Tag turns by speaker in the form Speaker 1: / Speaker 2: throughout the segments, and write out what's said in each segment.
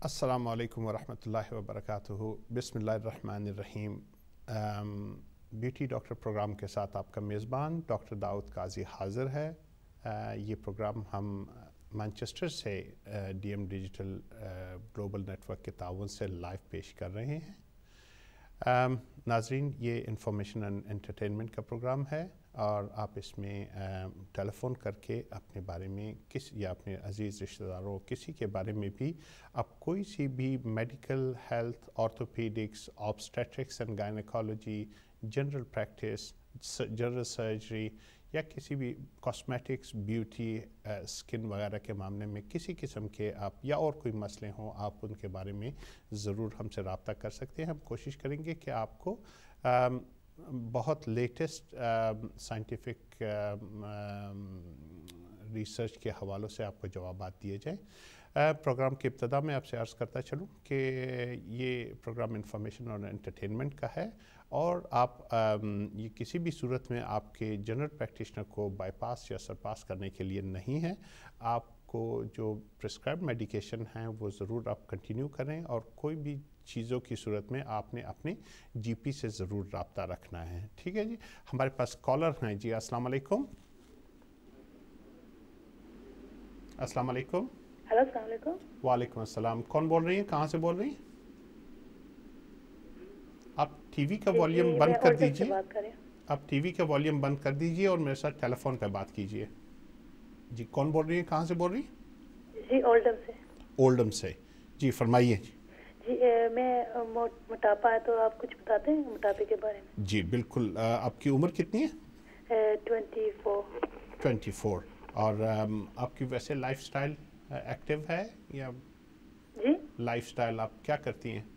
Speaker 1: अस्सलामु अलैकुम वरहमतुल्लाहि वबरकातुहू। बिस्मिल्लाहिर्रहमानिर्रहीम। ब्यूटी डॉक्टर प्रोग्राम के साथ आपका मेज़बान डॉक्टर दाऊद काजी हाज़िर है। ये प्रोग्राम हम मैनचेस्टर से डीएम डिजिटल ग्लोबल नेटवर्क के ताउन से लाइव पेश कर रहे हैं। नाज़रीन, ये इंफॉर्मेशन एंड एंटरटेनमेंट का प्रोग्राम है और आप इसमें टेलीफ़ोन करके अपने बारे में या अपने अज़ीज़ रिश्तेदारों किसी के बारे में भी आप कोई सी भी medical, health, orthopaedics, obstetrics and gynaecology, general practice, general surgery या किसी भी कॉस्मेटिक्स, ब्यूटी, स्किन वगैरह के मामले में किसी किस्म के आप या और कोई मसले हों, आप उनके बारे में ज़रूर हमसे रब्ता कर सकते हैं। हम कोशिश करेंगे कि आपको बहुत लेटेस्ट साइंटिफिक रिसर्च के हवालों से आपको जवाबात दिए जाएं। प्रोग्राम की इब्तदा में आपसे अर्ज़ करता चलूँ कि ये प्रोग्राम इंफॉर्मेशन और एंटरटेनमेंट का है और आप ये किसी भी सूरत में आपके जनरल प्रैक्टिशनर को बाईपास या सरपास करने के लिए नहीं है। आपको जो प्रिस्क्राइब मेडिकेशन हैं वो ज़रूर आप कंटिन्यू करें और कोई भी चीज़ों की सूरत में आपने अपने जीपी से ज़रूर रब्ता रखना है। ठीक है जी। हमारे पास कॉलर हैं जी। अस्सलाम वालेकुम। अस्सलाम वालेकुम।
Speaker 2: हेलो, अस्सलाम वालेकुम।
Speaker 1: वालेकुम अस्सलाम। कौन बोल रही हैं, कहाँ से बोल रही हैं? आप टीवी का वॉल्यूम बंद कर दीजिए। आप टीवी का वॉल्यूम बंद कर दीजिए और मेरे साथ टेलीफोन पे बात कीजिए। जी, कौन बोल रही हैं, कहाँ से बोल रही हैं?
Speaker 2: जी, ओल्डम से।
Speaker 1: ओल्डम से। जी, फरमाइए जी।
Speaker 2: जी, मैं मोटापा है तो आप कुछ बताते हैं मोटापे के बारे में?
Speaker 1: जी बिल्कुल। आपकी उम्र कितनी है?
Speaker 2: 24।
Speaker 1: 24। और आपकी वैसे लाइफस्टाइल एक्टिव है या?
Speaker 2: जी,
Speaker 1: लाइफस्टाइल आप क्या करती हैं?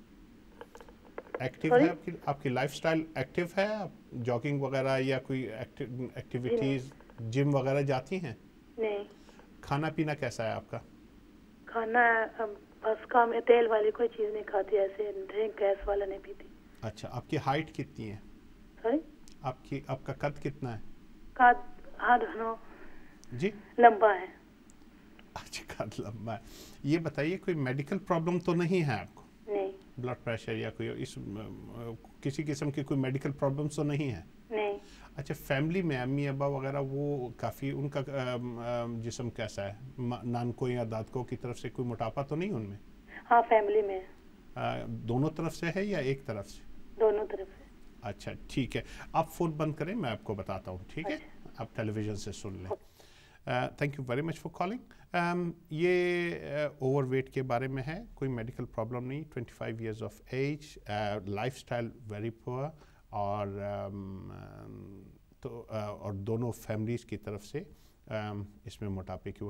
Speaker 1: Active
Speaker 2: Sorry?
Speaker 1: है आपकी लाइफस्टाइल एक्टिव है? आप जॉगिंग वगैरह या कोई एक्टिविटीज़, जिम वगैरह जाती हैं?
Speaker 2: नहीं।
Speaker 1: खाना पीना कैसा है आपका?
Speaker 2: खाना बस कम, तेल वाली कोई चीज़ नहीं खाती, ऐसे ड्रिंक गैस वाला नहीं पीती।
Speaker 1: अच्छा, आपकी हाइट कितनी है?
Speaker 2: सॉरी?
Speaker 1: आपका कद कितना है?
Speaker 2: कद हाँ
Speaker 1: जी
Speaker 2: लंबा है।
Speaker 1: अच्छा, कद लंबा है। ये बताइए कोई मेडिकल प्रॉब्लम तो नहीं है आपको?
Speaker 2: नहीं।
Speaker 1: ब्लड प्रेशर या कोई किसी किस्म की कोई मेडिकल प्रॉब्लम तो नहीं है?
Speaker 2: नहीं।
Speaker 1: अच्छा, फैमिली में अम्मी अब्बा वगैरह वो काफ़ी उनका जिस्म कैसा है? नानकों या दादकों की तरफ से कोई मोटापा तो नहीं उनमें?
Speaker 2: हाँ, फैमिली में है।
Speaker 1: दोनों तरफ से है या एक तरफ से?
Speaker 2: दोनों तरफ से।
Speaker 1: अच्छा ठीक है, आप फ़ोन बंद करें, मैं आपको बताता हूँ। ठीक है, आप टेलीविज़न से सुन लें। Thank you very much for calling. ये ओवरवेट के बारे में है, कोई मेडिकल प्रॉब्लम नहीं। 25 years of age, lifestyle very poor और और दोनों फैमिलीज़ की तरफ से इसमें मोटापे की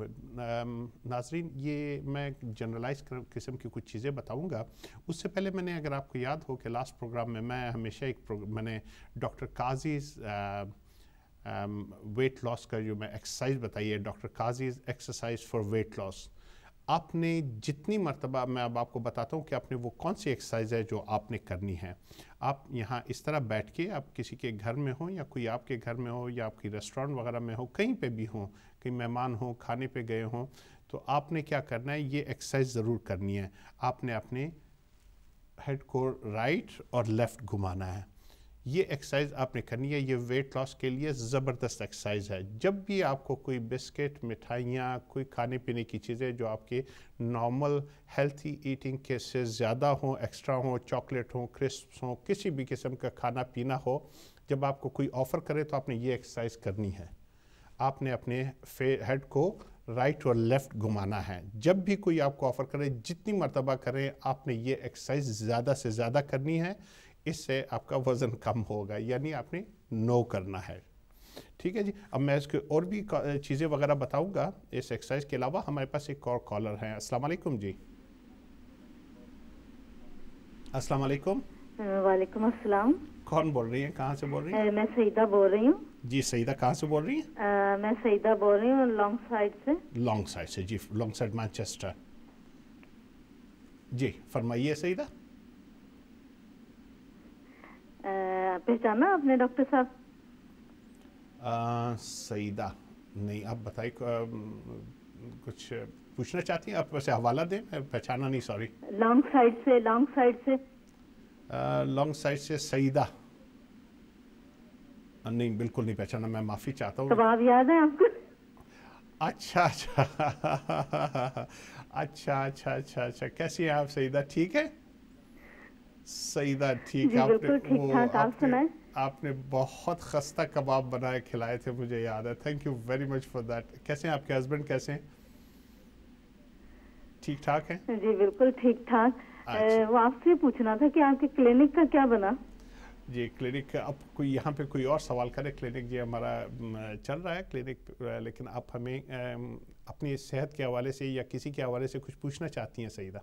Speaker 1: नाजरीन, ये मैं जनरलाइज किस्म की कुछ चीज़ें बताऊंगा। उससे पहले मैंने, अगर आपको याद हो कि लास्ट प्रोग्राम में मैं हमेशा मैंने डॉक्टर काजीज़ वेट लॉस का जो मैं एक्सरसाइज बताई है, doctor Qazi's exercise for weight loss, आपने जितनी मर्तबा, मैं अब आपको बताता हूँ कि आपने वो कौन सी एक्सरसाइज है जो आपने करनी है। आप यहाँ इस तरह बैठ के, आप किसी के घर में हो या कोई आपके घर में हो या आपकी रेस्टोरेंट वगैरह में हो, कहीं पे भी हो, कहीं मेहमान हो, खाने पे गए हों, तो आपने क्या करना है, ये एक्सरसाइज ज़रूर करनी है। आपने अपने हेड को राइट और लेफ़्ट घुमाना है। ये एक्सरसाइज आपने करनी है। ये वेट लॉस के लिए ज़बरदस्त एक्सरसाइज है। जब भी आपको कोई बिस्किट, मिठाइयाँ, कोई खाने पीने की चीज़ें जो आपके नॉर्मल हेल्थी ईटिंग के से ज़्यादा हों, एक्स्ट्रा हों, चॉकलेट हों, क्रिस्प्स हों, किसी भी किस्म का खाना पीना हो, जब आपको कोई ऑफ़र करे तो आपने ये एक्सरसाइज करनी है। आपने अपने हेड को राइट और लेफ़्ट घुमाना है। जब भी कोई आपको ऑफ़र करे, जितनी मर्तबा करें, आपने ये एक्सरसाइज ज़्यादा से ज़्यादा करनी है। इससे आपका वज़न कम होगा, यानी आपने नो करना है। ठीक है जी। अब मैं इसके और भी चीज़ें वगैरह बताऊंगा इस एक्सरसाइज के अलावा। हमारे पास एक और कॉलर हैं। अस्सलाम वालेकुम जी। अस्सलाम वालेकुम।
Speaker 2: वालेकुम अस्सलाम।
Speaker 1: कौन बोल रही हैं, कहाँ से बोल रही हैं?
Speaker 2: मैं सईदा बोल रही हूँ।
Speaker 1: जी सईदा, कहाँ से बोल रही हैं?
Speaker 2: मैं सईदा बोल रही हूँ, लॉन्ग साइड से।
Speaker 1: लॉन्ग साइड से, जी लॉन्ग साइड मैनचेस्टर। जी फरमाइए सईदा।
Speaker 2: पहचाना आपने डॉक्टर साहब?
Speaker 1: सईदा नहीं, आप बताइए कुछ पूछना चाहती हैं? आप वैसे हवाला दें, मैं पहचाना नहीं, सॉरी।
Speaker 2: लॉन्ग साइड से
Speaker 1: लॉन्ग साइड से सईदा, नहीं बिल्कुल नहीं पहचाना, मैं माफ़ी चाहता हूँ।
Speaker 2: कबाब याद है आपको?
Speaker 1: अच्छा अच्छा अच्छा अच्छा अच्छा अच्छा, कैसी हैं आप सईदा? ठीक है सईदा, ठीक
Speaker 2: जी
Speaker 1: है।
Speaker 2: बिल्कुल ठीक ठाक। आप सुनाएं?
Speaker 1: आपने बहुत खस्ता कबाब बनाए खिलाए थे, मुझे याद है। Thank you very much for that. कैसे हैं आपके हस्बैंड, कैसे हैं? ठीक ठाक हैं?
Speaker 2: जी बिल्कुल ठीक ठाक।
Speaker 1: अच्छा।
Speaker 2: वो आपसे पूछना था कि आपके क्लिनिक का क्या बना?
Speaker 1: जी क्लिनिक, अब कोई यहाँ पे कोई और सवाल करे, क्लिनिक जी हमारा चल रहा है क्लिनिक, लेकिन आप हमें अपनी सेहत के हवाले से या किसी के हवाले से कुछ पूछना चाहती हैं सईदा?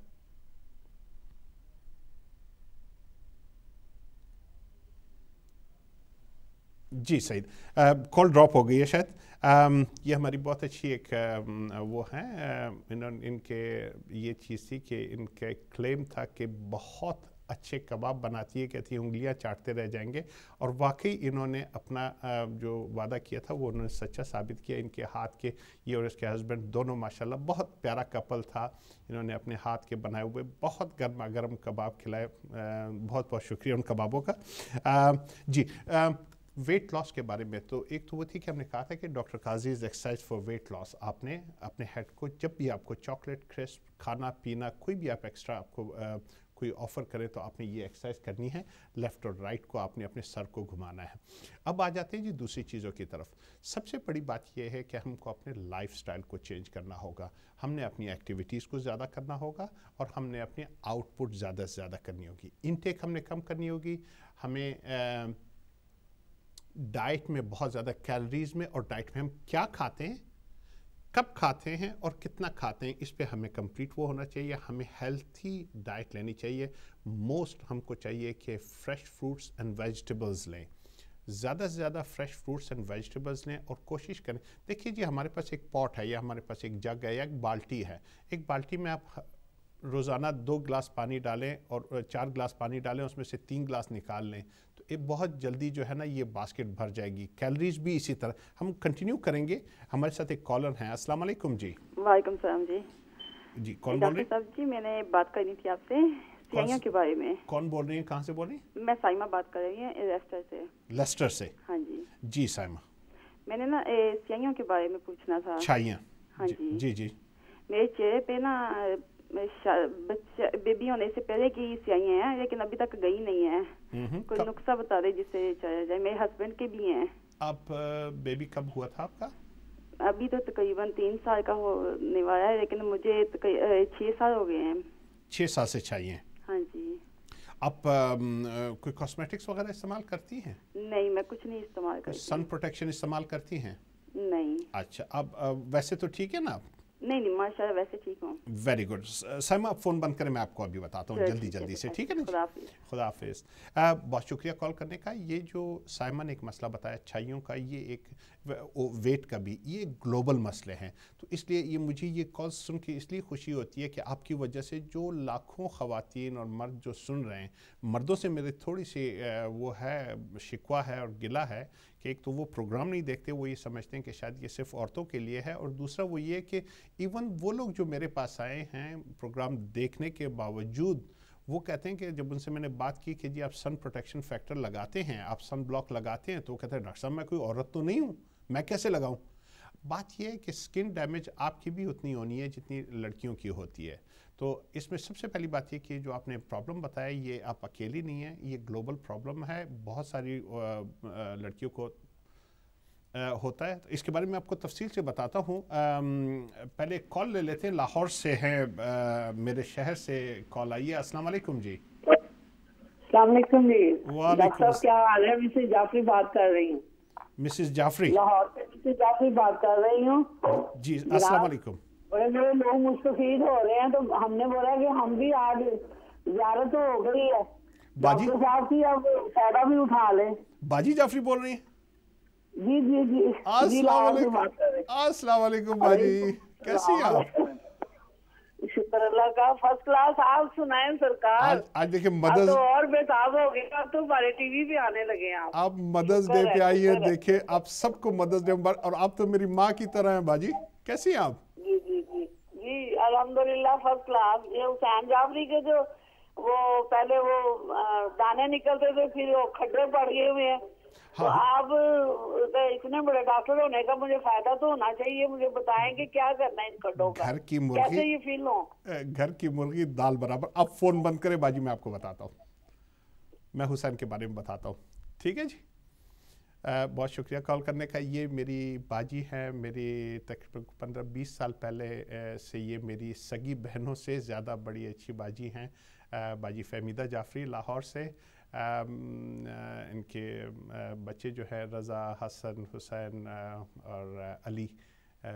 Speaker 1: जी सईद, कॉल ड्रॉप हो गई है शायद। ये हमारी बहुत अच्छी एक वो है, इनके ये चीज़ थी कि इनका क्लेम था कि बहुत अच्छे कबाब बनाती है, कहती है उंगलियां चाटते रह जाएंगे, और वाकई इन्होंने अपना जो वादा किया था वो उन्होंने सच्चा साबित किया। इनके हाथ के, ये और इसके हस्बैंड दोनों माशाल्लाह बहुत प्यारा कपल था। इन्होंने अपने हाथ के बनाए हुए बहुत गर्मा गर्म कबाब खिलाए। बहुत बहुत शुक्रिया उन कबाबों का। जी वेट लॉस के बारे में, तो एक तो वो थी कि हमने कहा था कि doctor Qazi's exercise for weight loss, आपने अपने हेड को जब भी आपको चॉकलेट, क्रिस्प, खाना पीना, कोई भी आप एक्स्ट्रा आपको कोई ऑफ़र करे तो आपने ये एक्सरसाइज करनी है। लेफ़्ट और राइट को आपने अपने सर को घुमाना है। अब आ जाते हैं जी दूसरी चीज़ों की तरफ। सबसे बड़ी बात यह है कि हमको अपने लाइफस्टाइल को चेंज करना होगा। हमने अपनी एक्टिविटीज़ को ज़्यादा करना होगा और हमने अपनी आउटपुट ज़्यादा से ज़्यादा करनी होगी। इनटेक हमने कम करनी होगी। हमें डाइट में बहुत ज़्यादा कैलोरीज़ में, और डाइट में हम क्या खाते हैं, कब खाते हैं और कितना खाते हैं, इस पे हमें कंप्लीट वो होना चाहिए। हमें हेल्थी डाइट लेनी चाहिए। मोस्ट हमको चाहिए कि फ्रेश फ्रूट्स एंड वेजिटेबल्स लें, ज़्यादा से ज़्यादा फ्रेश फ्रूट्स एंड वेजिटेबल्स लें और कोशिश करें। देखिए जी हमारे पास एक पॉट है या हमारे पास एक जग है या एक बाल्टी है। एक बाल्टी में आप रोज़ाना 2 गिलास पानी डालें और 4 गिलास पानी डालें, उसमें से 3 गिलास निकाल लें, तो ये बहुत जल्दी जो है ना ये बास्केट भर जाएगी। कैलोरीज भी इसी तरह। हम कंटिन्यू करेंगे। हमारे साथ एक कॉलर हैं। अस्सलाम वालेकुम जी।
Speaker 3: वालेकुम सलाम जी।
Speaker 1: जी कौन बोल रहे हैं?
Speaker 3: साहब जी मैंने बात करनी थी आपसे सियाइयों के बारे में।
Speaker 1: कौन बोल रही हैं, कहाँ से बोल रही हैं?
Speaker 3: मैं साइमा बात कर रही हूँ लेस्टर से।
Speaker 1: लेस्टर से?
Speaker 3: हाँ जी।
Speaker 1: जी साइमा,
Speaker 3: मैंने ना सियाइयों के बारे में पूछना था।
Speaker 1: छाइयाँ?
Speaker 3: हाँ जी
Speaker 1: जी जी।
Speaker 3: मेरे चेहरे पे ना बेबी होने से पहले की सियाइयाँ हैं, लेकिन अभी तक गई नहीं है। कोई नुस्खा बता दे जिससे चला जाए। मेरे हस्बैंड के भी हैं।
Speaker 1: आप बेबी कब हुआ था आपका?
Speaker 3: अभी तो तकरीबन 3 साल का होने वाला है, लेकिन मुझे 6 साल हो गए हैं।
Speaker 1: 6 साल से चाहिए?
Speaker 3: हाँ जी।
Speaker 1: आप कोई कॉस्मेटिक्स वगैरह इस्तेमाल करती हैं?
Speaker 3: नहीं मैं कुछ नहीं इस्तेमाल करती।
Speaker 1: सन प्रोटेक्शन इस्तेमाल करती हैं?
Speaker 3: नहीं।
Speaker 1: अच्छा, अब वैसे तो ठीक है ना आप?
Speaker 3: नहीं माशाल्लाह वैसे ठीक हूँ।
Speaker 1: Very good. साइमा आप फ़ोन बंद करें, मैं आपको अभी बताता हूँ जल्दी से, ठीक है ना? खुदा हाफिज़। बहुत शुक्रिया कॉल करने का। ये जो साइमा ने एक मसला बताया अच्छाइयों का, ये एक वेट का भी, ये ग्लोबल मसले हैं। तो इसलिए ये मुझे ये कॉल सुन के इसलिए खुशी होती है कि आपकी वजह से जो लाखों ख़वातीन और मर्द जो सुन रहे हैं, मर्दों से मेरे थोड़ी सी वो है, शिकवा है और गिला है कि एक तो वो प्रोग्राम नहीं देखते, वो ये समझते हैं कि शायद ये सिर्फ औरतों के लिए है, और दूसरा वो ये कि इवन वो लोग जो मेरे पास आए हैं प्रोग्राम देखने के बावजूद, वो कहते हैं कि जब उनसे मैंने बात की कि जी आप सन प्रोटेक्शन फैक्टर लगाते हैं, आप सन ब्लॉक लगाते हैं, तो वो कहते हैं डॉक्टर साहब मैं कोई औरत तो नहीं हूँ, मैं कैसे लगाऊं? बात ये है कि स्किन डैमेज आपकी भी उतनी होनी है जितनी लड़कियों की होती है। तो इसमें सबसे पहली बात ये कि जो आपने प्रॉब्लम बताया ये आप अकेली नहीं है, ये ग्लोबल प्रॉब्लम है, बहुत सारी लड़कियों को होता है। तो इसके बारे में आपको तफसील से बताता हूँ। पहले कॉल ले लेते हैं। लाहौर से हैं, मेरे शहर से कॉल आई है। अस्सलाम वालेकुम जी।
Speaker 4: अस्सलाम वालेकुम जी।
Speaker 1: वालेकुम
Speaker 4: डॉक्टर क्या हाल है? मिसेस जाफरी बात कर रही हूँ।
Speaker 1: मिसेस जाफरी?
Speaker 4: लाहौर से मिसेस जाफरी बात कर रही हूँ
Speaker 1: जी। अस्सलाम वालेकुम।
Speaker 4: बड़े बड़े लोग मुस्तफीद हो रहे हैं, तो हमने बोला कि हम भी आज ज़ियारत हो गई है
Speaker 1: बाजी
Speaker 4: डॉक्टर साहब की, अब फायदा भी उठा लें।
Speaker 1: बाजी जाफरी बोल रही हैं?
Speaker 4: जी जी जी जी।
Speaker 1: अस्सलाम वालेकुम बाजी, कैसी हैं आप?
Speaker 4: शुक्र अल्लाह का, फर्स्ट क्लास। आप सुनाएं सरकार।
Speaker 1: आज देखिए मदर्स,
Speaker 4: तो और बेताब हो गए, अब तो हमारे टीवी पे आने लगे हैं आप।
Speaker 1: आप मदर्स डे पे आई है, देखिए आप सबको मदर्स डे मुबारक। और आप तो मेरी माँ की तरह हैं बाजी, कैसी हैं आप?
Speaker 4: जी जी जी जी अल्हम्दुलिल्लाह फर्स्ट क्लास। ये हुसैन जाफरी के जो वो पहले वो दाने निकलते थे, फिर वो खड्डे पड़ गए हुए हैं। तो आप इतने बड़े डॉक्टर होने का मुझे फायदा तो होना चाहिए, मुझे बताएं कि क्या करना है इन खड्डों का,
Speaker 1: घर की मुर्गी,
Speaker 4: कैसे ये फील हो।
Speaker 1: घर की मुर्गी दाल बराबर। अब फोन बंद करें बाजी, मैं आपको बताता हूँ, मैं हुसैन के बारे में बताता हूँ, ठीक है जी। बहुत शुक्रिया कॉल करने का। ये मेरी बाजी हैं, मेरी तकरीबन 15-20 साल पहले से ये मेरी सगी बहनों से ज़्यादा बड़ी अच्छी बाजी हैं। बाजी फहमीदा जाफरी लाहौर से। इनके बच्चे जो है रज़ा, हसन, हुसैन और अली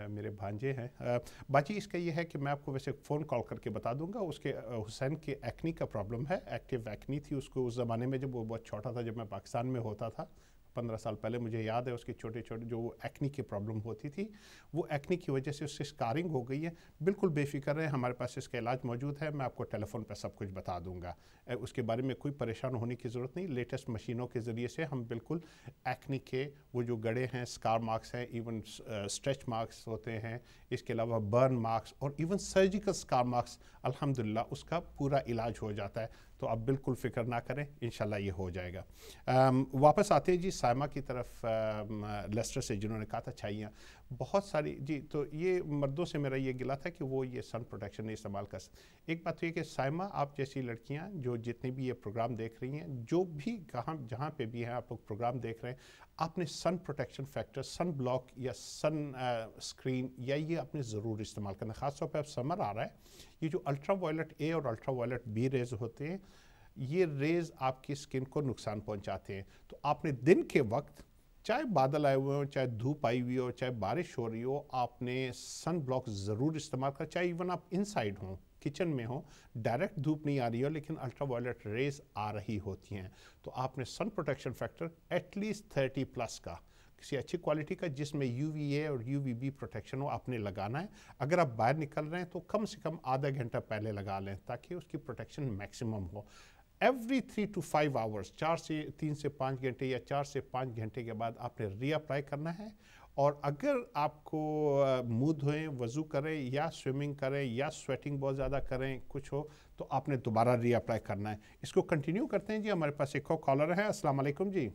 Speaker 1: मेरे भांजे हैं। बाकी इसका ये है कि मैं आपको वैसे फ़ोन कॉल करके बता दूंगा। उसके हुसैन के एक्नी का प्रॉब्लम है, एक्टिव एक्नी थी उसको उस ज़माने में जब वो बहुत छोटा था, जब मैं पाकिस्तान में होता था 15 साल पहले। मुझे याद है उसकी छोटे छोटे जो एक्नी की प्रॉब्लम होती थी, वो एक्नी की वजह से उससे स्कारिंग हो गई है। बिल्कुल बेफिक्र रहें, हमारे पास इसका इलाज मौजूद है, मैं आपको टेलीफोन पर सब कुछ बता दूंगा। उसके बारे में कोई परेशान होने की ज़रूरत नहीं। लेटेस्ट मशीनों के ज़रिए से हम बिल्कुल एक्नी के वो जो गड़े हैं, स्कार मार्क्स हैं, इवन स्ट्रेच मार्क्स होते हैं, इसके अलावा बर्न मार्क्स और इवन सर्जिकल स्कार मार्क्स, अल्हम्दुलिल्लाह उसका पूरा इलाज हो जाता है। तो आप बिल्कुल फ़िक्र ना करें, इंशाल्लाह ये हो जाएगा। वापस आते हैं जी साइमा की तरफ, लेस्टर से, जिन्होंने कहा था छाइयाँ बहुत सारी जी। तो ये मर्दों से मेरा ये गिला था कि वो ये सन प्रोटेक्शन नहीं इस्तेमाल कर सकते। एक बात तो ये कि साइमा, आप जैसी लड़कियां जो जितने भी ये प्रोग्राम देख रही हैं, जो भी कहाँ जहाँ पे भी हैं आप लोग प्रोग्राम देख रहे हैं, आपने sun protection factor, sunblock या सन स्क्रीन या ये आपने ज़रूर इस्तेमाल करना। ख़ासतौर पर अब समर आ रहा है, ये जो अल्ट्रा वायलेट ए और अल्ट्रा वायलेट बी रेज होते हैं, ये रेज़ आपकी स्किन को नुकसान पहुँचाते हैं। तो आपने दिन के वक्त, चाहे बादल आए हुए हो, चाहे धूप आई हुई हो, चाहे बारिश हो रही हो, आपने सन ब्लॉक ज़रूर इस्तेमाल कर। चाहे इवन आप इनसाइड हों, किचन में हो, डायरेक्ट धूप नहीं आ रही हो लेकिन अल्ट्रा वायलेट रेज आ रही होती हैं, तो आपने सन प्रोटेक्शन फैक्टर एटलीस्ट 30+ का, किसी अच्छी क्वालिटी का, जिसमें UVA और UVB प्रोटेक्शन हो, आपने लगाना है। अगर आप बाहर निकल रहे हैं तो कम से कम आधा घंटा पहले लगा लें ताकि उसकी प्रोटेक्शन मैक्सिमम हो। एवरी 3 to 5 आवर्स, 3 से 5 घंटे या 4 से 5 घंटे के बाद आपने रीअप्लाई करना है। और अगर आपको मुँह धोएं, वज़ू करें या स्विमिंग करें या स्वेटिंग बहुत ज़्यादा करें, कुछ हो, तो आपने दोबारा रीअप्लाई करना है। इसको कंटिन्यू करते हैं जी। हमारे पास एक और कॉलर है। अस्सलाम वालेकुम जी।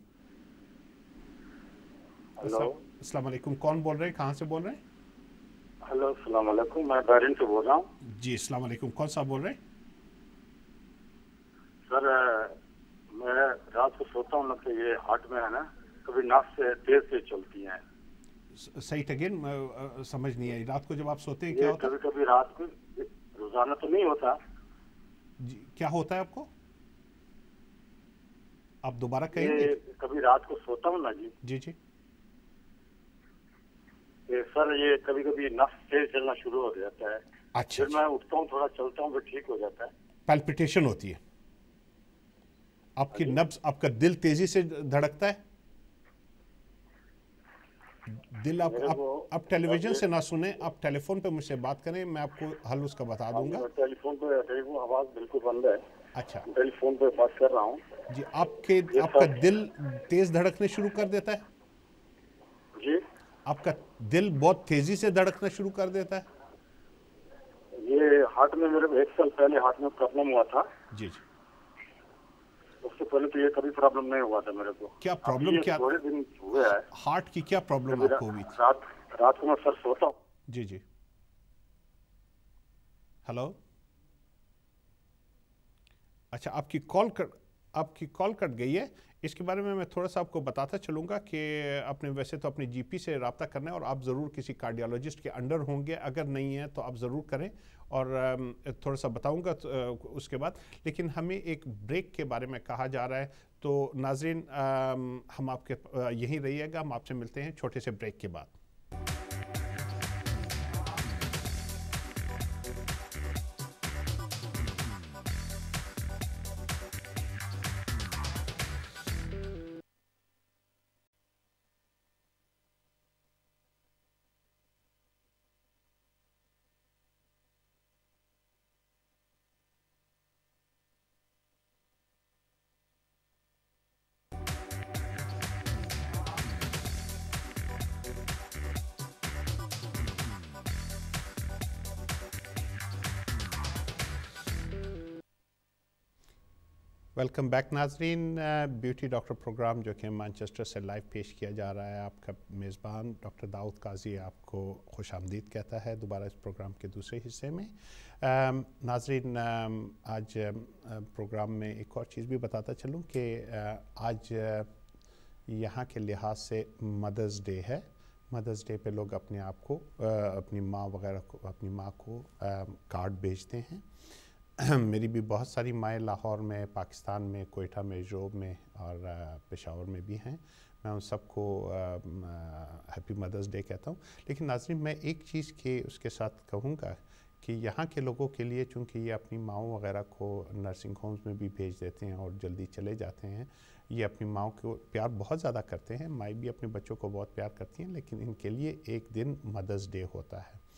Speaker 5: हेलो,
Speaker 1: अस्सलाम वालेकुम, कौन बोल रहे हैं, कहाँ से बोल रहे हैं?
Speaker 5: हेलो, अस्सलाम वालेकुम, मैं बहरीन से बोल रहा हूँ
Speaker 1: जी। अस्सलाम वालेकुम, कौन सा बोल रहे हैं?
Speaker 5: सर, मैं रात को सोता हूँ ना तो ये हार्ट में है ना, कभी नाक से तेज से चलती हैं।
Speaker 1: सही अगेन समझ नहीं आई। रात को जब आप सोते हैं क्या होता है?
Speaker 5: कभी कभी रात को, रोजाना तो नहीं होता
Speaker 1: जी। क्या होता है आपको? आप दोबारा कहेंगे?
Speaker 5: कभी रात को सोता हूँ ना जी
Speaker 1: जी जी।
Speaker 5: सर, ये कभी कभी नस तेज चलना शुरू हो जाता है।
Speaker 1: अच्छा।
Speaker 5: फिर मैं उठता हूँ, थोड़ा चलता हूँ, फिर ठीक हो जाता है।
Speaker 1: पैल्पिटेशन होती है आपकी नब्ज, आपका दिल तेजी से धड़कता है। दिल आप टेलीविजन से ना सुने, आप टेलीफोन पे मुझसे बात करें, मैं आपको हल उसका बता दूंगा।
Speaker 5: टेलीफोन आवाज बिल्कुल बंद है।
Speaker 1: अच्छा,
Speaker 5: टेलीफोन पे बात कर रहा हूँ
Speaker 1: जी। आपका दिल तेज धड़कने शुरू कर देता है
Speaker 5: जी?
Speaker 1: आपका दिल बहुत तेजी से धड़कना शुरू कर देता है?
Speaker 5: ये हार्ट में मेरे 1 साल पहले हार्ट में प्रॉब्लम हुआ था
Speaker 1: जी जी।
Speaker 5: उससे पहले तो ये कभी प्रॉब्लम नहीं हुआ था मेरे को।
Speaker 1: क्या प्रॉब्लम, क्या
Speaker 5: थोड़े दिन हुए है?
Speaker 1: हार्ट की क्या प्रॉब्लम आपको हुई थी?
Speaker 5: रात को मैं सर सोता हूँ।
Speaker 1: जी जी। हेलो। अच्छा, आपकी कॉल कट गई है। इसके बारे में मैं थोड़ा सा आपको बताता चलूँगा कि अपने वैसे तो अपने जीपी से रब्ता करना है, और आप ज़रूर किसी कार्डियोलॉजिस्ट के अंडर होंगे, अगर नहीं है तो आप ज़रूर करें, और थोड़ा सा बताऊँगा उसके बाद। लेकिन हमें एक ब्रेक के बारे में कहा जा रहा है, तो नाज़रीन हम आपके यहीं रहिएगा, हम आपसे मिलते हैं छोटे से ब्रेक के बाद। वेलकम बैक नाजरीन। ब्यूटी डॉक्टर प्रोग्राम जो कि मैनचेस्टर से लाइव पेश किया जा रहा है, आपका मेज़बान डॉक्टर दाऊद काजी आपको खुश आमदीद कहता है दोबारा इस प्रोग्राम के दूसरे हिस्से में। नाजरीन, आज प्रोग्राम में एक और चीज़ भी बताता चलूँ कि आज यहाँ के लिहाज से मदर्स डे है। मदर्स डे पे लोग अपने आप को अपनी माँ वगैरह को, अपनी माँ को कार्ड भेजते हैं। मेरी भी बहुत सारी माएँ लाहौर में, पाकिस्तान में, कोयटा में, जोब में और पेशावर में भी हैं। मैं उन सबको हैप्पी मदर्स डे कहता हूँ। लेकिन नाज़रीन, मैं एक चीज़ के उसके साथ कहूँगा कि यहाँ के लोगों के लिए, चूँकि ये अपनी माँओं वगैरह को नर्सिंग होम्स में भी भेज देते हैं और जल्दी चले जाते हैं, ये अपनी माँओं को प्यार बहुत ज़्यादा करते हैं। माँ भी अपने बच्चों को बहुत प्यार करती हैं, लेकिन इनके लिए एक दिन मदर्स डे होता है।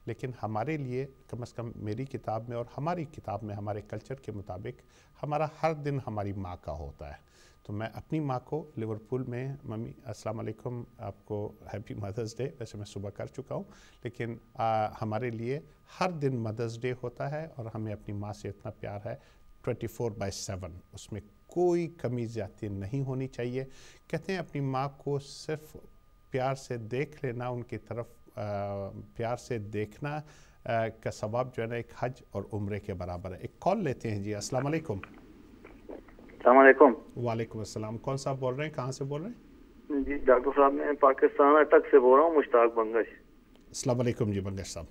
Speaker 1: लेकिन हमारे लिए कम से कम मेरी किताब में और हमारी किताब में, हमारे कल्चर के मुताबिक हमारा हर दिन हमारी माँ का होता है। तो मैं अपनी माँ को लिवरपूल में, मम्मी अस्सलाम वालेकुम, आपको हैप्पी मदर्स डे, वैसे मैं सुबह कर चुका हूँ, लेकिन हमारे लिए हर दिन मदर्स डे होता है और हमें अपनी माँ से इतना प्यार है 24/7, उसमें कोई कमी ज़्यादती नहीं होनी चाहिए। कहते हैं अपनी माँ को सिर्फ प्यार से देख लेना, उनकी तरफ प्यार से देखना का सवाब जो है ना एक हज और उम्रे के बराबर है। एक कॉल लेते हैं जी। अस्सलाम वालेकुम।
Speaker 6: अस्सलाम वालेकुम।
Speaker 1: वालेकुम अस्सलाम। कौन साहब बोल रहे हैं, कहाँ से बोल रहे हैं?
Speaker 6: जी डॉक्टर साहब, मैं पाकिस्तान अटक से बोल रहा हूँ, मुश्ताक बंगश।
Speaker 1: अस्सलाम वालेकुम जी बंगश साहब।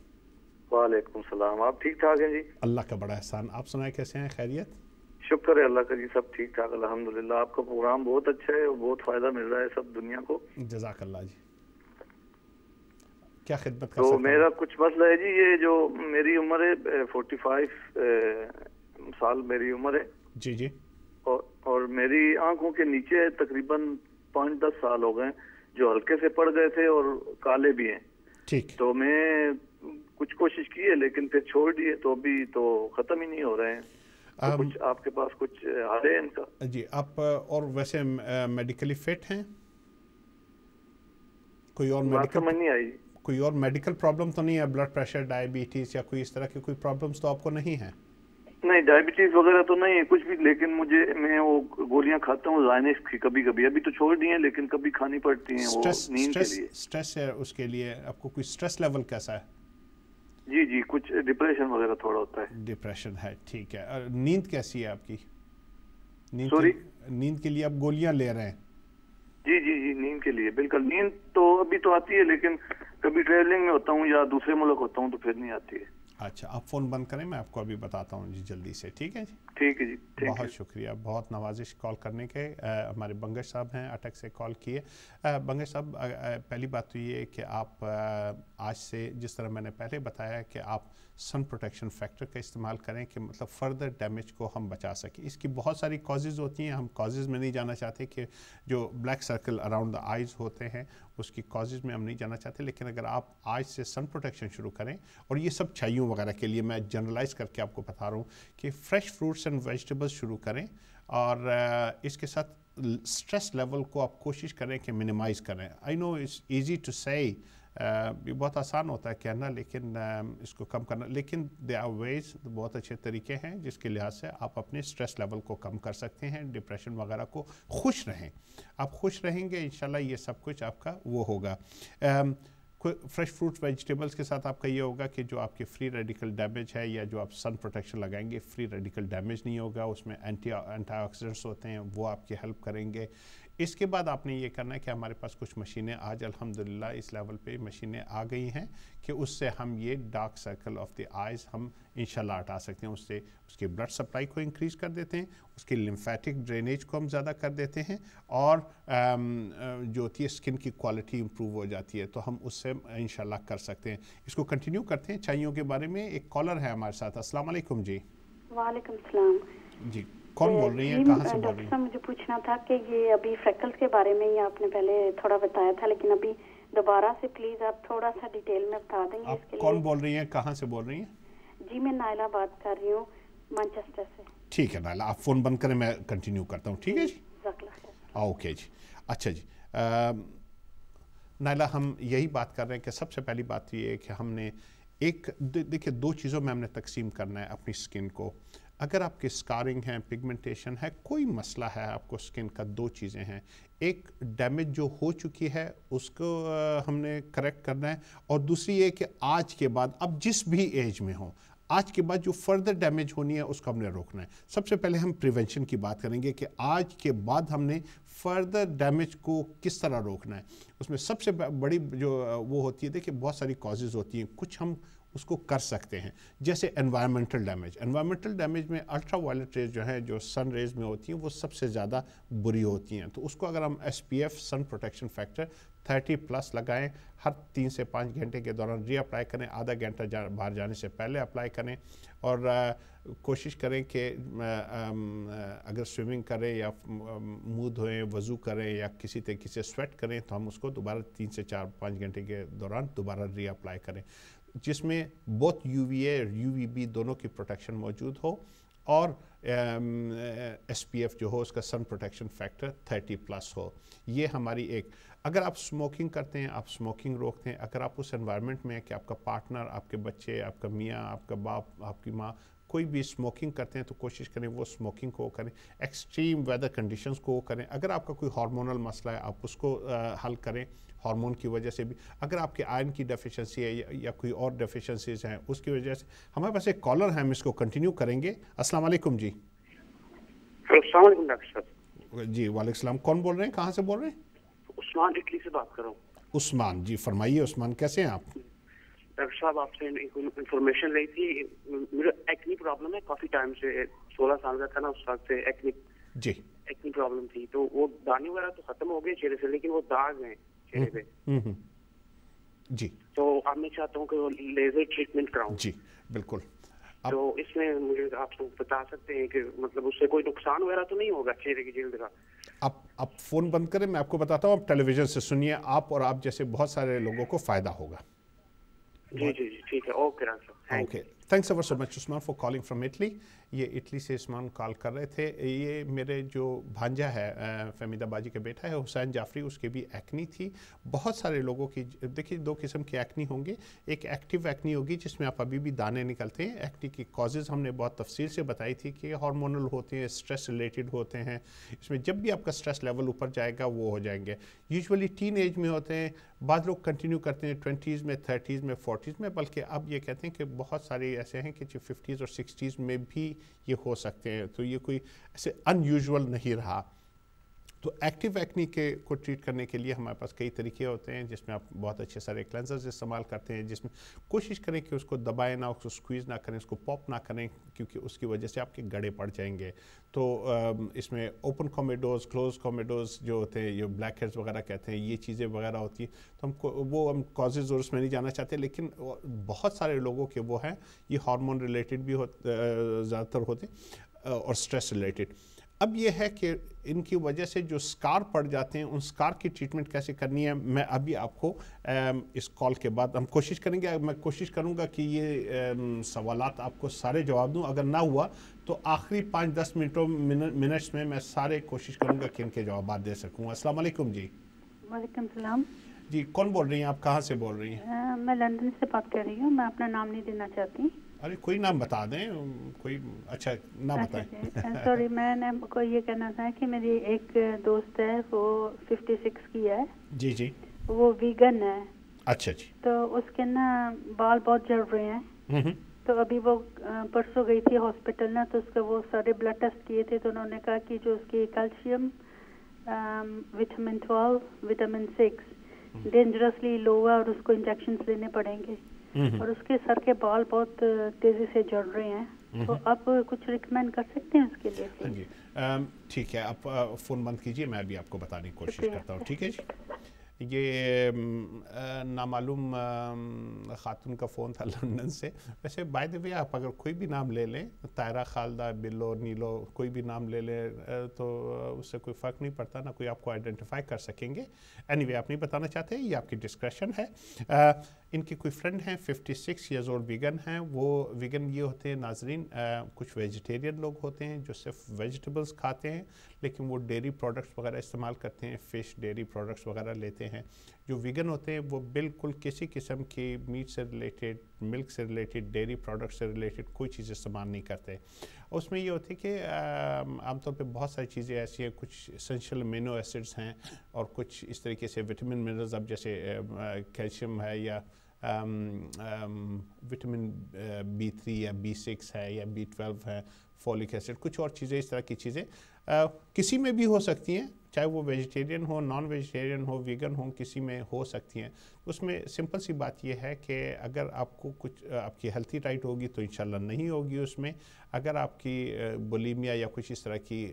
Speaker 6: वालेकुम सलाम। आप ठीक ठाक हैं जी?
Speaker 1: अल्लाह का बड़ा एहसान। आप सुनाए कैसे हैं, खैरियत?
Speaker 6: शुक्र है अल्लाह का जी, सब ठीक ठाक अल्हम्दुलिल्लाह। आपका प्रोग्राम बहुत अच्छा है और बहुत फायदा मिल रहा है सब दुनिया को।
Speaker 1: जज़ाकल्लाह जी। क्या खिदमत कर
Speaker 6: तो
Speaker 1: सकते हैं?
Speaker 6: मेरा कुछ मसला है जी, ये जो मेरी उम्र है 45 साल मेरी उम्र है
Speaker 1: जी जी।
Speaker 6: और मेरी आंखों के नीचे तकरीबन 5-10 साल हो गए जो हल्के से पड़ गए थे और काले भी हैं।
Speaker 1: ठीक।
Speaker 6: तो मैं कुछ कोशिश की है लेकिन फिर छोड़ दिए, तो अभी तो खत्म ही नहीं हो रहे हैं। तो कुछ आपके पास कुछ हाल है इनका?
Speaker 1: जी। आप और वैसे मेडिकली फिट हैं? कोई और मेडिकल
Speaker 6: समझ नहीं आई?
Speaker 1: कोई और मेडिकल प्रॉब्लम तो नहीं है? ब्लड प्रेशर, डायबिटीज या कोई इस तरह की कोई प्रॉब्लम्स तो आपको नहीं है?
Speaker 6: नहीं, डायबिटीज वगैरह तो नहीं है कुछ भी, लेकिन मैं वो गोलियां खाता हूँ ज़ाइनेक्स की कभी कभी, अभी तो छोड़ दी हैं लेकिन कभी खानी पड़ती हैं वो नींद के लिए।
Speaker 1: स्ट्रेस है उसके लिए? आपको कोई स्ट्रेस लेवल कैसा है?
Speaker 6: जी जी, कुछ डिप्रेशन वगैरह थोड़ा होता है।
Speaker 1: डिप्रेशन है, ठीक है। और नींद कैसी है आपकी? नींद के लिए आप गोलियां ले रहे हैं?
Speaker 6: जी जी जी, नींद के लिए बिल्कुल। नींद तो अभी तो आती है लेकिन कभी ट्रेवलिंग में होता हूँ या दूसरे मुल्क होता हूँ तो फिर नहीं आती है।
Speaker 1: अच्छा, आप फ़ोन बंद करें, मैं आपको अभी बताता हूँ जी जल्दी से। ठीक है जी?
Speaker 6: ठीक है जी।
Speaker 1: बहुत शुक्रिया, बहुत नवाजिश कॉल करने के। हमारे बंगश साहब हैं, अटक से कॉल किए। बंगश साहब, पहली बात तो ये है कि आप आज से, जिस तरह मैंने पहले बताया कि आप सन प्रोटेक्शन फैक्टर का इस्तेमाल करें कि मतलब फ़र्दर डैमेज को हम बचा सकें। इसकी बहुत सारी कॉजेज़ होती हैं, हम कॉजेज़ में नहीं जाना चाहते कि जो black circle around the eyes होते हैं उसकी कॉजेज़ में हम नहीं जाना चाहते। लेकिन अगर आप आज से सन प्रोटेक्शन शुरू करें, और ये सब छाइयों वगैरह के लिए मैं जनरलाइज करके आपको बता रहा हूँ कि फ्रेश फ्रूट्स एंड वेजिटेबल्स शुरू करें, और इसके साथ स्ट्रेस लेवल को आप कोशिश करें कि मिनिमाइज़ करें। I know it's easy to say, ये बहुत आसान होता है कहना, लेकिन इसको कम करना, लेकिन दे आर वेज, बहुत अच्छे तरीके हैं जिसके लिहाज से आप अपने स्ट्रेस लेवल को कम कर सकते हैं, डिप्रेशन वगैरह को। खुश रहें, आप खुश रहेंगे इंशाल्लाह ये सब कुछ आपका वो होगा। फ्रेश फ्रूट्स वेजिटेबल्स के साथ आपका ये होगा कि जो आपके फ्री रेडिकल डैमेज है या जो आप सन प्रोटेक्शन लगाएंगे, फ्री रेडिकल डैमेज नहीं होगा, उसमें एंटीऑक्सीडेंट्स होते हैं, वो आपकी हेल्प करेंगे। इसके बाद आपने ये करना है कि हमारे पास कुछ मशीनें आज अल्हम्दुलिल्लाह इस लेवल पे मशीनें आ गई हैं कि उससे हम ये dark circle of the eyes हम इंशाल्लाह हटा सकते हैं। उससे उसकी ब्लड सप्लाई को इंक्रीज़ कर देते हैं, उसकी लिम्फेटिक ड्रेनेज को हम ज़्यादा कर देते हैं, और जो होती है स्किन की क्वालिटी इंप्रूव हो जाती है, तो हम उससे इंशाल्लाह कर सकते हैं। इसको कंटिन्यू करते हैं चाइयों के बारे में। एक कॉलर है हमारे साथ। अस्सलाम वालेकुम जी।
Speaker 2: वालेकुम सलाम
Speaker 1: जी, कौन बोल रही हैं, कहाँ से बोल रही हैं?
Speaker 2: डॉक्टर, मुझे पूछना था कि ये अभी फ्रेकल्स के बारे में ही आपने पहले थोड़ा बताया था, लेकिन अभी दोबारा से प्लीज आप थोड़ा सा डिटेल में बता देंगे।
Speaker 1: आप कौन बोल रही हैं, कहाँ से बोल रही हैं?
Speaker 2: जी, मैं नायला बात कर रही हूँ मैनचेस्टर से।
Speaker 1: ठीक है नायला, आप फ़ोन बंद करें, मैं कंटिन्यू करता हूँ। ठीक है जी, ओके जी। अच्छा जी, नायला हम यही बात कर रहे हैं कि सबसे पहली बात तो ये है कि हमने एक देखिए, दो चीज़ों में हमने तकसीम करना है अपनी स्किन को। اگر آپ کے اسکارنگ ہیں، پگمنٹیشن ہے، کوئی مسئلہ ہے آپ کو اسکن کا، دو چیزیں ہیں. ایک ڈیمیج جو ہو چکی ہے اس کو ہم نے کریکٹ کرنا ہے، اور دوسری یہ کہ آج کے بعد اب جس بھی ایج میں ہوں، آج کے بعد جو فردر ڈیمیج ہونی ہے اس کو ہم نے روکنا ہے. سب سے پہلے ہم پریونشن کی بات کریں گے کہ آج کے بعد ہم نے فردر ڈیمیج کو کس طرح روکنا ہے. اس میں سب سے بڑی جو وہ ہوتی ہے، دیکھیں بہت ساری کازز ہوتی ہیں، کچھ ہم اس کو کر سکتے ہیں، جیسے انوائرمنٹل ڈیمیج. انوائرمنٹل ڈیمیج میں الٹرا وائلٹ ریز جو ہیں، جو سن ریز میں ہوتی ہیں، وہ سب سے زیادہ بری ہوتی ہیں. تو اس کو اگر ہم SPF سن پروٹیکشن فیکٹر 30+ لگائیں، ہر 3 سے 5 گھنٹے کے دوران ری اپلائی کریں، آدھا گھنٹہ باہر جانے سے پہلے اپلائی کریں، اور کوشش کریں کہ اگر سوئمنگ کریں یا منہ دھوئیں، وضو کریں یا کسی طریقے سے سویٹ کریں، تو ہم اس کو دوبارہ 3 سے 4-5 گھنٹے کے دوران دوبارہ ری اپلائی کریں، جس میں بہت UVA اور UVB دونوں کی پروٹیکشن موجود ہو، اور SPF جو ہو اس کا سن پروٹیکشن فیکٹر 30+ ہو. یہ ہماری ایک. اگر آپ سموکنگ کرتے ہیں، آپ سموکنگ روکتے ہیں، اگر آپ اس انوائرمنٹ میں ہیں کہ آپ کا پارٹنر، آپ کے بچے، آپ کا میاں، آپ کا باپ، آپ کی ماں کوئی بھی سموکنگ کرتے ہیں، تو کوشش کریں وہ سموکنگ کو کریں، ایکسٹریم ویدر کنڈیشنز کو کریں. اگر آپ کا کوئی ہارمونل مسئلہ ہے آپ اس کو حل کریں، ہارمون کی وجہ سے بھی. اگر آپ کے آئرن کی ڈیفیشنسی ہے یا کوئی اور ڈیفیشنسیز ہیں اس کی وجہ سے. ہمارے پاس ایک کالر ہے، ہم اس کو کنٹینیو کریں گے. السلام علیکم جی.
Speaker 7: السلام علیکم ڈاکٹر صاحب.
Speaker 1: جی وعلیکم السلام. کون بول رہے ہیں، کہاں سے بول رہے ہیں؟
Speaker 7: عثمان اٹلی سے بات کر رہا ہوں.
Speaker 1: عثمان جی فرمائیے. عثمان کیسے ہیں آپ؟
Speaker 7: ڈاکٹر صاحب آپ سے انفارمیشن لی تھی. میرا ایکنی پرابلم ہے کافی ٹائم سے، 16 سال کا تھا نا اس وقت سے ایکنی پرابلم تھی. تو وہ دانے وغیرہ تو ختم ہو گئے چہرے سے، لیکن وہ داغ ہیں چہرے پہ.
Speaker 1: جی
Speaker 7: تو اب میں چاہتا ہوں کہ وہ لیزر ٹریٹمنٹ کراؤں.
Speaker 1: جی بالکل.
Speaker 7: تو اس میں مجھے آپ کو بتا سکتے ہیں کہ مطلب اس سے کوئی نقصان وغیرہ تو نہیں ہوگا چہرے کی جلد کا؟
Speaker 1: آپ فون بند کریں، میں آپ کو بتاتا ہوں. آپ ٹیلی ویژن سے سنیے، آپ اور آپ جیسے بہت سارے لوگوں کو فائدہ ہوگا.
Speaker 7: جی جی جی ٹھیک ہے. اوکے ڈاکٹر صاحب.
Speaker 1: Okay thanks ever so much Usman for calling from Italy. یہ اٹلی سے عثمان کال کر رہے تھے. یہ میرے جو بھانجا ہے فہمیدہ باجی کا بیٹا ہے حسین جعفری، اس کی بھی ایکنی تھی. بہت سارے لوگوں کی دیکھیے 2 قسم کی ایکنی ہوں گے. ایک ایکٹیو ایکنی ہوگی جس میں آپ ابھی بھی دانے نکلتے ہیں. ایکنی کی کازز ہم نے بہت تفصیل سے بتائی تھی کہ ہارمونل ہوتے ہیں، اسٹریس ریلیٹڈ ہوتے ہیں. اس میں جب بھی آپ کا اسٹریس لیول اوپر جائے گا وہ ہو جائیں گے. یوزولی ٹین ایج میں ہوتے ہیں، بعض لوگ کنٹینیو کرتے ہیں 20s میں، 30s میں، 40s میں، بلکہ اب یہ کہتے ہیں کہ بہت سارے ایسے ہیں کہ 50s اور 60s میں بھی یہ ہو سکتے ہیں. تو یہ کوئی ایسے ان یوزول نہیں رہا. تو ایکٹیو ایکنی کو ٹریٹ کرنے کے لیے ہمارے پاس کئی طریقے ہوتے ہیں، جس میں آپ بہت اچھے سارے کلینزرز استعمال کرتے ہیں، جس میں کوشش کریں کہ اس کو دبائیں نہ، اس کو سکویز نہ کریں، اس کو پاپ نہ کریں، کیونکہ اس کی وجہ سے آپ کے گڑے پڑ جائیں گے. تو اس میں اوپن کومیڈوز، کلوز کومیڈوز جو ہوتے ہیں، یہ بلیک ہیڈز وغیرہ کہتے ہیں، یہ چیزیں وغیرہ ہوتی ہیں. تو ہم کازز اور اس میں نہیں جانا چاہتے، لیکن بہت سارے لوگوں کے وہ ہیں، یہ ہارمون ریلیٹڈ بھی زیادہ تر ہوتے ہیں اور اسٹریس ریلیٹڈ. اب یہ ہے کہ ان کی وجہ سے جو سکار پڑ جاتے ہیں، ان سکار کی ٹریٹمنٹ کیسے کرنی ہے میں ابھی آپ کو اس کال کے بعد ہم کوشش کریں گے. میں کوشش کروں گا کہ یہ سوالات آپ کو سارے جواب دوں. اگر نہ ہوا تو آخری 5-10 منٹس میں سارے کوشش کروں گا کہ ان کے جوابات دے سکوں. السلام علیکم جی.
Speaker 2: وعلیکم السلام
Speaker 1: جی کون بول رہی ہیں آپ، کہاں سے بول رہی ہیں؟
Speaker 2: میں لندن سے بات کر رہی ہوں. میں اپنا نام نہیں دینا چاہتی.
Speaker 1: ارے کوئی نام بتا دیں، کوئی اچھا نہ بتائیں.
Speaker 2: سوری، میں نے کو یہ کہنا تھا کہ میری ایک دوست ہے، وہ 56 کی ہے.
Speaker 1: جی جی.
Speaker 2: وہ ویگن ہے.
Speaker 1: اچھا جی.
Speaker 2: تو اس کے نا بال بہت جڑ رہے ہیں. تو ابھی وہ پرسوں گئی تھی ہاسپٹل نا، تو اس کا وہ سارے بلڈ ٹیسٹ کیے تھے. تو انہوں نے کہا کہ جو اس کی کیلشیم، وٹامن 12، وٹامن 6 ڈینجرسلی لو ہے، اور اس کو انجیکشنز لینے پڑیں گے. اور اس کے سر کے بال بہت تیزی سے جڑ رہے ہیں. تو آپ کچھ ریکمینڈ کر سکتے ہیں اس کے لیے؟
Speaker 1: جی ٹھیک ہے، آپ فون بند کیجئے، میں ابھی آپ کو بتانے کی کوشش کرتا ہوں. ٹھیک ہے جی. یہ نامعلوم خاتون کا فون تھا لندن سے. ویسے بائی دی وے آپ اگر کوئی بھی نام لے لیں، طاہرہ، خالدہ، بلو، نیلو، کوئی بھی نام لے لیں تو اس سے کوئی فرق نہیں پڑتا، نہ کوئی آپ کو آئیڈینٹیفائی کر سکیں گے. اینی وے آپ نہیں بتانا چاہتے، یہ آپ کی ڈسکریشن ہے. ان کی کوئی فرینڈ ہیں 56 ایئرز اولڈ ویگن ہیں. وہ ویگن یہ ہوتے ہیں ناظرین، کچھ ویجیٹیرین لوگ ہوتے ہیں جو صرف ویجیٹیبلز کھاتے ہیں، لیکن وہ ڈیری پروڈکٹس وغیرہ استعمال کرتے ہیں، فش، ڈیری پروڈکٹس وغیرہ لیتے ہوتے ہیں. جو ویگن ہوتے ہیں وہ بالکل کسی قسم کی میٹ سے ریلیٹڈ, ملک سے ریلیٹڈ, ڈیری پروڈکٹ سے ریلیٹڈ کوئی چیز استعمال نہیں کرتے. اس میں یہ ہوتی ہے کہ عام طور پہ بہت ساری چیزیں ایسی ہیں, کچھ اسینشیل امینو ایسڈز ہیں اور کچھ اس طریقے سے وٹامن منرلز, اب جیسے کیلشیم ہے یا وٹامن B3 یا B6 ہے یا B12 ہے, فولک ایسڈ, کچھ اور چیزیں, اس طرح کی چیزیں کسی میں بھی ہو سکتی ہیں, چاہے وہ ویجیٹیرین ہو, نان ویجیٹیرین ہو, ویگن ہو, کسی میں ہو سکتی ہیں. اس میں سمپل سی بات یہ ہے کہ اگر آپ کو کچھ آپ کی ہیلتھی ڈائٹ ہوگی تو انشاءاللہ نہیں ہوگی اس میں. اگر آپ کی بولیمیا یا کچھ اس طرح کی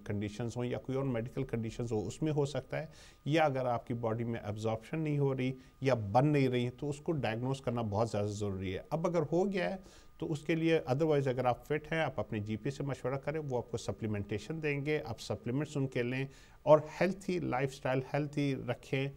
Speaker 1: کنڈیشنز ہوں یا کوئی اور میڈیکل کنڈیشنز ہو اس میں ہو سکتا ہے, یا اگر آپ کی باڈی میں ایبزارپشن نہیں ہو رہی یا بن نہیں رہی تو اس کو ڈائگنوز کرنا بہت زیادہ ضروری ہے. اب اگر ہو گیا ہے تو اس کے لیے ادروائز اگر آپ فٹ ہیں آپ اپنے جی پی سے مشورہ کریں, وہ آپ کو سپلیمنٹیشن دیں گے, آپ سپلیمنٹس ان کے لیں اور ہیلتھی لائف سٹائل ہیلتھی رکھیں.